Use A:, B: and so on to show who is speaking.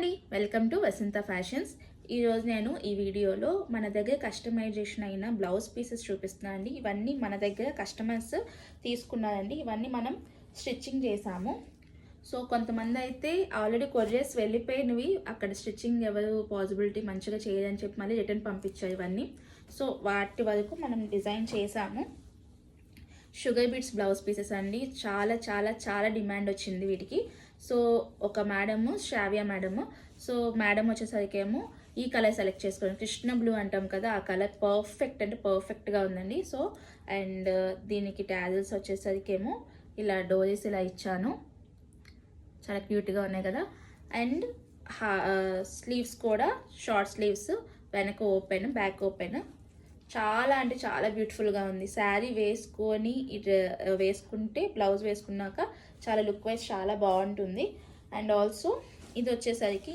A: Welcome to Vasantha fashions. ఈరోజు నేను ఈ వీడియోలో మన దగ్గర కస్టమైజేషన్ అయిన బ్లౌజ్ పీసెస్ చూపిస్తున్నాను అండి. ఇవన్నీ మన దగ్గర కస్టమర్స్ తీసుకున్నారండి. ఇవన్నీ మనం స్టిచ్చింగ్ చేసాము. సో కొంతమంది అయితే ఆల్రెడీ కొరియర్స్ వెళ్ళిపోయినవి, అక్కడ స్టిచ్చింగ్ ఎవరు పాసిబిలిటీ మంచిగా చేయదని చెప్పి మళ్ళీ రిటర్న్ పంపించారు ఇవన్నీ. సో వాటి వరకు మనం డిజైన్ చేసాము. షుగర్ బీట్స్ బ్లౌజ్ పీసెస్ అండి. చాలా చాలా చాలా డిమాండ్ వచ్చింది వీటికి. సో ఒక మేడము, శ్రావ్య మేడము. సో మేడం వచ్చేసరికి ఏమో ఈ కలర్ సెలెక్ట్ చేసుకోండి, కృష్ణ బ్లూ అంటాం కదా, ఆ కలర్ పర్ఫెక్ట్ అంటే పర్ఫెక్ట్గా ఉందండి. సో అండ్ దీనికి టాజిల్స్ వచ్చేసరికి ఏమో ఇలా డోరీస్ ఇలా ఇచ్చాను, చాలా క్యూట్గా ఉన్నాయి కదా. అండ్ స్లీవ్స్ కూడా షార్ట్ స్లీవ్స్, వెనక ఓపెన్, బ్యాక్ ఓపెన్. చాలా అంటే చాలా బ్యూటిఫుల్గా ఉంది. శారీ వేసుకొని వేసుకుంటే, బ్లౌజ్ వేసుకున్నాక చాలా లుక్ వైజ్ చాలా బాగుంటుంది. అండ్ ఆల్సో ఇది వచ్చేసరికి